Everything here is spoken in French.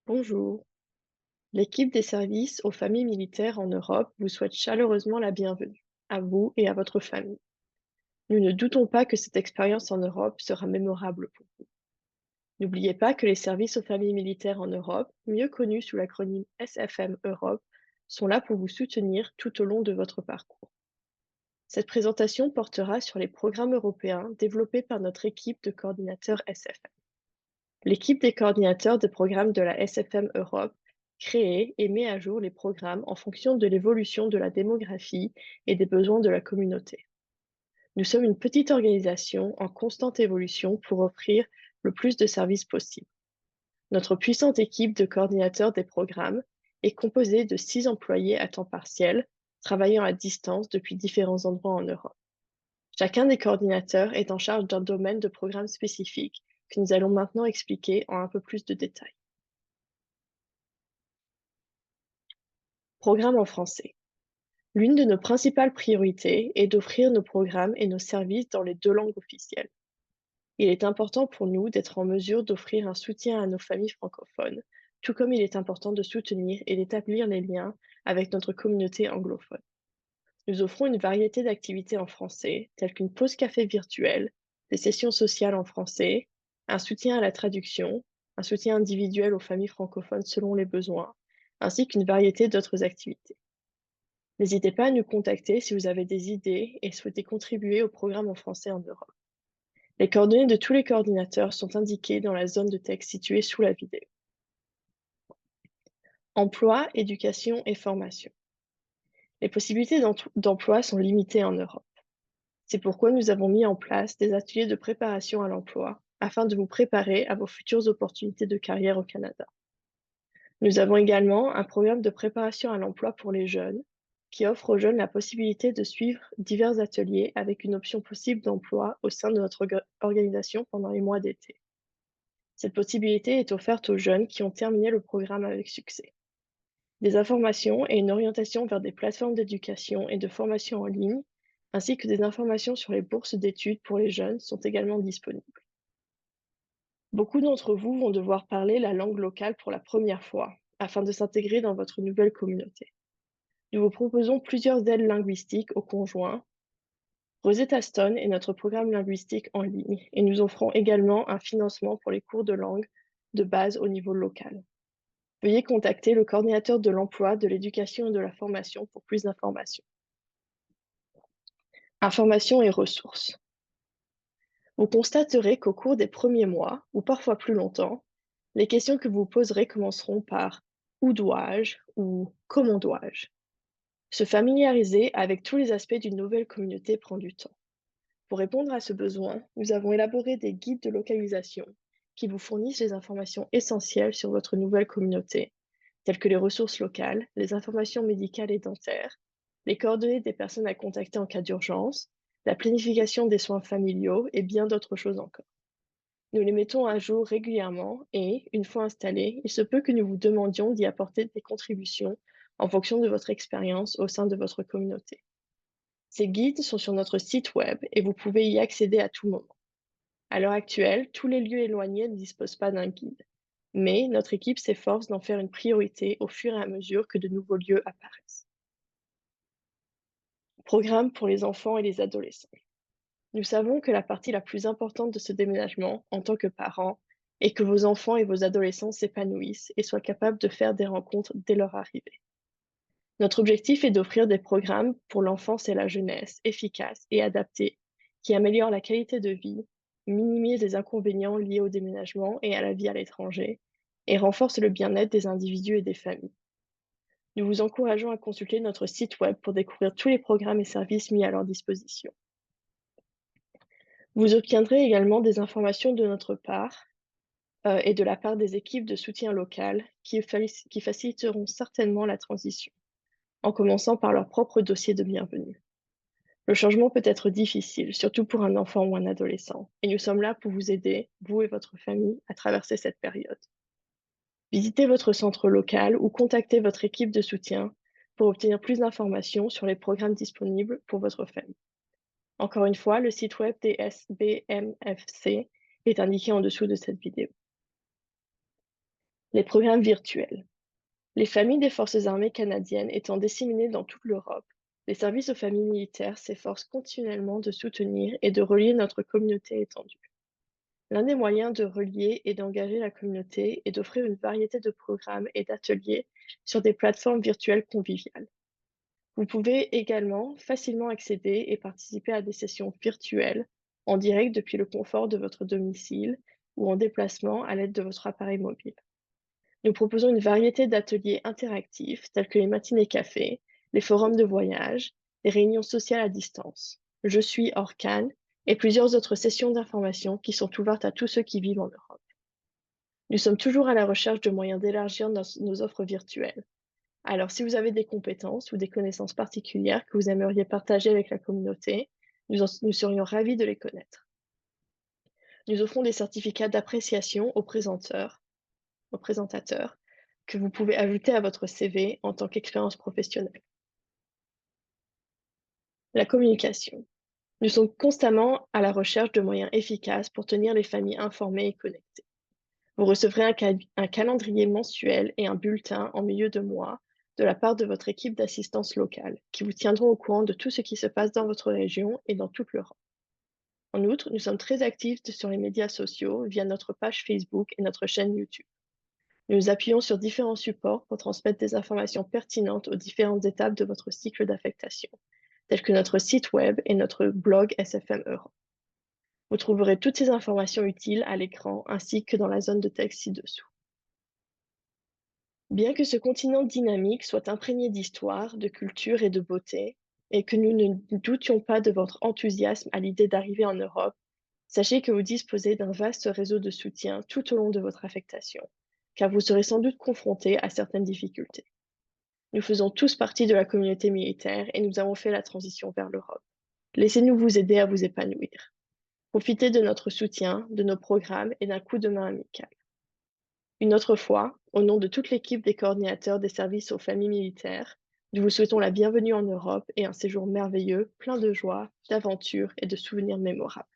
Bonjour. L'équipe des services aux familles militaires en Europe vous souhaite chaleureusement la bienvenue, à vous et à votre famille. Nous ne doutons pas que cette expérience en Europe sera mémorable pour vous. N'oubliez pas que les services aux familles militaires en Europe, mieux connus sous l'acronyme SFM Europe, sont là pour vous soutenir tout au long de votre parcours. Cette présentation portera sur les programmes européens développés par notre équipe de coordinateurs SFM. L'équipe des coordinateurs de programmes de la SFM Europe crée et met à jour les programmes en fonction de l'évolution de la démographie et des besoins de la communauté. Nous sommes une petite organisation en constante évolution pour offrir le plus de services possible. Notre puissante équipe de coordinateurs des programmes est composée de 6 employés à temps partiel, travaillant à distance depuis différents endroits en Europe. Chacun des coordinateurs est en charge d'un domaine de programme spécifique que nous allons maintenant expliquer en un peu plus de détails. Programme en français. L'une de nos principales priorités est d'offrir nos programmes et nos services dans les 2 langues officielles. Il est important pour nous d'être en mesure d'offrir un soutien à nos familles francophones, tout comme il est important de soutenir et d'établir les liens avec notre communauté anglophone. Nous offrons une variété d'activités en français, telles qu'une pause café virtuelle, des sessions sociales en français, un soutien à la traduction, un soutien individuel aux familles francophones selon les besoins, ainsi qu'une variété d'autres activités. N'hésitez pas à nous contacter si vous avez des idées et souhaitez contribuer au programme en français en Europe. Les coordonnées de tous les coordinateurs sont indiquées dans la zone de texte située sous la vidéo. Emploi, éducation et formation. Les possibilités d'emploi sont limitées en Europe. C'est pourquoi nous avons mis en place des ateliers de préparation à l'emploi afin de vous préparer à vos futures opportunités de carrière au Canada. Nous avons également un programme de préparation à l'emploi pour les jeunes qui offre aux jeunes la possibilité de suivre divers ateliers avec une option possible d'emploi au sein de notre organisation pendant les mois d'été. Cette possibilité est offerte aux jeunes qui ont terminé le programme avec succès. Des informations et une orientation vers des plateformes d'éducation et de formation en ligne, ainsi que des informations sur les bourses d'études pour les jeunes sont également disponibles. Beaucoup d'entre vous vont devoir parler la langue locale pour la première fois, afin de s'intégrer dans votre nouvelle communauté. Nous vous proposons plusieurs aides linguistiques aux conjoints. Rosetta Stone est notre programme linguistique en ligne et nous offrons également un financement pour les cours de langue de base au niveau local. Veuillez contacter le coordinateur de l'emploi, de l'éducation et de la formation pour plus d'informations. Informations et ressources. Vous constaterez qu'au cours des premiers mois, ou parfois plus longtemps, les questions que vous poserez commenceront par «Où dois-je?» ou «Comment dois-je?» Se familiariser avec tous les aspects d'une nouvelle communauté prend du temps. Pour répondre à ce besoin, nous avons élaboré des guides de localisation qui vous fournissent les informations essentielles sur votre nouvelle communauté, telles que les ressources locales, les informations médicales et dentaires, les coordonnées des personnes à contacter en cas d'urgence, la planification des soins familiaux et bien d'autres choses encore. Nous les mettons à jour régulièrement et, une fois installés, il se peut que nous vous demandions d'y apporter des contributions en fonction de votre expérience au sein de votre communauté. Ces guides sont sur notre site web et vous pouvez y accéder à tout moment. À l'heure actuelle, tous les lieux éloignés ne disposent pas d'un guide, mais notre équipe s'efforce d'en faire une priorité au fur et à mesure que de nouveaux lieux apparaissent. Programme pour les enfants et les adolescents. Nous savons que la partie la plus importante de ce déménagement, en tant que parents, est que vos enfants et vos adolescents s'épanouissent et soient capables de faire des rencontres dès leur arrivée. Notre objectif est d'offrir des programmes pour l'enfance et la jeunesse efficaces et adaptés, qui améliorent la qualité de vie, minimisent les inconvénients liés au déménagement et à la vie à l'étranger, et renforcent le bien-être des individus et des familles. Nous vous encourageons à consulter notre site web pour découvrir tous les programmes et services mis à leur disposition. Vous obtiendrez également des informations de notre part et de la part des équipes de soutien local qui faciliteront certainement la transition, en commençant par leur propre dossier de bienvenue. Le changement peut être difficile, surtout pour un enfant ou un adolescent, et nous sommes là pour vous aider, vous et votre famille, à traverser cette période. Visitez votre centre local ou contactez votre équipe de soutien pour obtenir plus d'informations sur les programmes disponibles pour votre famille. Encore une fois, le site web des SBMFC est indiqué en dessous de cette vidéo. Les programmes virtuels. Les familles des forces armées canadiennes étant disséminées dans toute l'Europe, les services aux familles militaires s'efforcent continuellement de soutenir et de relier notre communauté étendue. L'un des moyens de relier et d'engager la communauté est d'offrir une variété de programmes et d'ateliers sur des plateformes virtuelles conviviales. Vous pouvez également facilement accéder et participer à des sessions virtuelles en direct depuis le confort de votre domicile ou en déplacement à l'aide de votre appareil mobile. Nous proposons une variété d'ateliers interactifs tels que les matinées café, les forums de voyage, les réunions sociales à distance. Je suis Orcan et plusieurs autres sessions d'information qui sont ouvertes à tous ceux qui vivent en Europe. Nous sommes toujours à la recherche de moyens d'élargir nos offres virtuelles. Alors, si vous avez des compétences ou des connaissances particulières que vous aimeriez partager avec la communauté, nous serions ravis de les connaître. Nous offrons des certificats d'appréciation aux présentateurs, que vous pouvez ajouter à votre CV en tant qu'expérience professionnelle. La communication. Nous sommes constamment à la recherche de moyens efficaces pour tenir les familles informées et connectées. Vous recevrez un calendrier mensuel et un bulletin en milieu de mois de la part de votre équipe d'assistance locale, qui vous tiendront au courant de tout ce qui se passe dans votre région et dans toute l'Europe. En outre, nous sommes très actifs sur les médias sociaux via notre page Facebook et notre chaîne YouTube. Nous nous appuyons sur différents supports pour transmettre des informations pertinentes aux différentes étapes de votre cycle d'affectation, tels que notre site web et notre blog SFM Europe. Vous trouverez toutes ces informations utiles à l'écran ainsi que dans la zone de texte ci-dessous. Bien que ce continent dynamique soit imprégné d'histoire, de culture et de beauté, et que nous ne doutions pas de votre enthousiasme à l'idée d'arriver en Europe, sachez que vous disposez d'un vaste réseau de soutien tout au long de votre affectation, car vous serez sans doute confronté à certaines difficultés. Nous faisons tous partie de la communauté militaire et nous avons fait la transition vers l'Europe. Laissez-nous vous aider à vous épanouir. Profitez de notre soutien, de nos programmes et d'un coup de main amical. Une autre fois, au nom de toute l'équipe des coordinateurs des services aux familles militaires, nous vous souhaitons la bienvenue en Europe et un séjour merveilleux, plein de joie, d'aventures et de souvenirs mémorables.